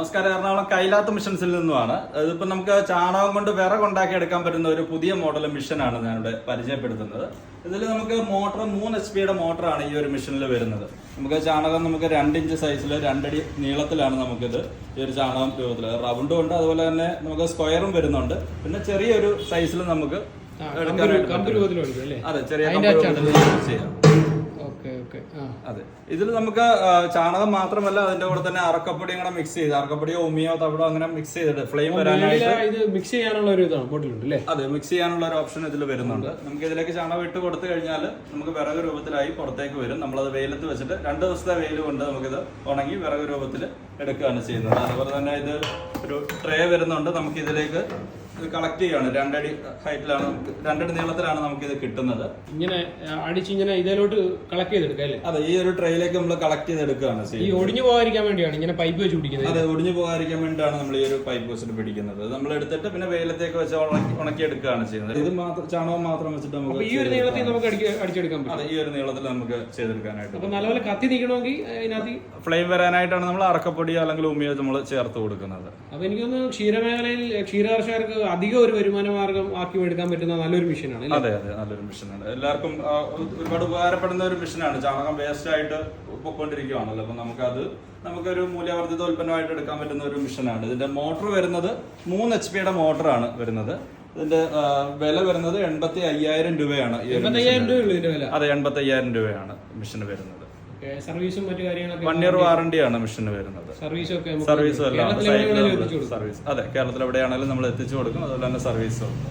നമസ്കാരം. എറണാകുളം കൈലാത്ത് മിഷൻസിൽ നിന്നുമാണ്. ഇതിപ്പോൾ നമുക്ക് ചാണകം കൊണ്ട് വിറകുണ്ടാക്കി എടുക്കാൻ പറ്റുന്ന ഒരു പുതിയ മോഡൽ മിഷനാണ് ഞാനിവിടെ പരിചയപ്പെടുത്തുന്നത്. ഇതിൽ നമുക്ക് മോട്ടർ 3 HP മോട്ടറാണ് ഈ ഒരു മിഷനിൽ വരുന്നത്. നമുക്ക് ചാണകം നമുക്ക് 2 ഇഞ്ച് സൈസിൽ 2 അടി നീളത്തിലാണ് നമുക്കിത് ഈ ഒരു ചാണകം രൂപത്തിൽ റൗണ്ടും ഉണ്ട്, അതുപോലെ തന്നെ നമുക്ക് സ്ക്വയറും വരുന്നുണ്ട്. പിന്നെ ചെറിയൊരു സൈസിൽ നമുക്ക് അതെ ചെറിയ ചെയ്യാം. അതെ, ഇതിൽ നമുക്ക് ചാണകം മാത്രമല്ല അതിന്റെ കൂടെ തന്നെ അറക്കപ്പൊടിയും കൂടെ മിക്സ് ചെയ്ത്, അറക്കപ്പൊടിയോ ഉമിയോ തവിടോ അങ്ങനെ മിക്സ് ചെയ്തിട്ട് ഫ്ലെയിം വരാനായിട്ട് മിക്സ് ചെയ്യാനുള്ള ഒരു ബോട്ടിലുണ്ട്. അതെ, മിക്സ് ചെയ്യാനുള്ള ഒരു ഓപ്ഷൻ ഇതിൽ വരുന്നുണ്ട്. നമുക്ക് ഇതിലേക്ക് ചാണകം ഇട്ട് കൊടുത്തു കഴിഞ്ഞാൽ നമുക്ക് വിറക് രൂപത്തിലായി പുറത്തേക്ക് വരും. നമ്മളത് വെയിലത്ത് വെച്ചിട്ട് 2 ദിവസത്തെ വെയിൽ കൊണ്ട് നമുക്കിത് ഉണങ്ങി വിറക് രൂപത്തിൽ എടുക്കുകയാണ് ചെയ്യുന്നത്. അതുപോലെ തന്നെ ഇത് ഒരു ട്രേ വരുന്നുണ്ട്. നമുക്ക് ഇതിലേക്ക് കളക്ട് ചെയ്യാണ്. 2 അടി ഹൈറ്റിലാണ്, 2 അടി നീളത്തിലാണ് നമുക്ക് ഇത് കിട്ടുന്നത്. ഇങ്ങനെ അടിച്ചിങ്ങനെ ഇതിലോട്ട് കളക്ട് ചെയ്തെടുക്കാം അല്ലേ? അതെ, ഈ ഒരു ട്രെയിലേക്ക് നമ്മൾ കളക്ട് ചെയ്തെടുക്കുകയാണ് ചെയ്യുന്നത്. ഈ ഒടിഞ്ഞു പോകാതിരിക്കാൻ വേണ്ടിയാണ് ഇങ്ങനെ പൈപ്പ് വെച്ച് പിടിക്കുന്നത്. അതെ, ഒടിഞ്ഞു പോകാതിരിക്കാൻ വേണ്ടിയാണ് നമ്മൾ ഈ ഒരു പൈപ്പ് വെച്ചിട്ട് പിടിക്കുന്നത്. നമ്മൾ എടുത്തിട്ട് പിന്നെ വെയിലത്തേക്ക് വെച്ച് ഉണക്കി എടുക്കുകയാണ് ചെയ്യുന്നത്. ഇത് മാത്രം ചാണകം മാത്രം വെച്ചിട്ട് നമുക്ക് ഈ ഒരു നീളത്തിൽ നമുക്ക് അടിച്ചെടുക്കാൻ പറ്റും. അതെ, ഈ ഒരു നീളത്തിൽ നമുക്ക് ചെയ്തെടുക്കാനായിട്ട്. അപ്പൊ നല്ലപോലെ കത്തി നിൽക്കണമെങ്കിൽ അതിനകത്ത് ഫ്ലെയിം വരാനായിട്ടാണ് നമ്മൾ അറക്കപ്പൊടിയോ അല്ലെങ്കിൽ ഉമിയോ നമ്മൾ ചേർത്ത് കൊടുക്കുന്നത്. അപ്പൊ എനിക്കൊന്ന് ക്ഷീരമേഖലയിൽ ക്ഷീരകർഷകർക്ക് അധികം ഒരു വരുമാന മാർഗം ആക്കി എടുക്കാൻ പറ്റുന്ന നല്ലൊരു മിഷനാണ്. അതെ അതെ, നല്ലൊരു മിഷനാണ്. എല്ലാവർക്കും ഒരുപാട് ഉപകാരപ്പെടുന്ന ഒരു മിഷനാണ്. ചാണകം വേസ്റ്റ് ആയിട്ട് പൊയ്ക്കൊണ്ടിരിക്കുകയാണല്ലോ, അപ്പൊ നമുക്കൊരു മൂല്യവർദ്ധിത ഉൽപ്പന്നമായിട്ട് എടുക്കാൻ പറ്റുന്ന ഒരു മിഷനാണ്. ഇതിന്റെ മോട്ടർ വരുന്നത് 3 HP മോട്ടറാണ് വരുന്നത്. ഇതിന്റെ വില വരുന്നത് 85,000 രൂപയാണ്. അതെ, 85,000 രൂപയാണ് മിഷന് വരുന്നത്. സർവീസും മറ്റു കാര്യങ്ങളൊക്കെ 1 year വാറണ്ടിയാണ് മിഷന് വരുന്നത്. സർവീസും എല്ലാം സർവീസ്. അതെ, കേരളത്തിൽ എവിടെയാണെങ്കിലും നമ്മൾ എത്തിച്ചു കൊടുക്കും. അതുപോലെ തന്നെ സർവീസും ഉണ്ട്.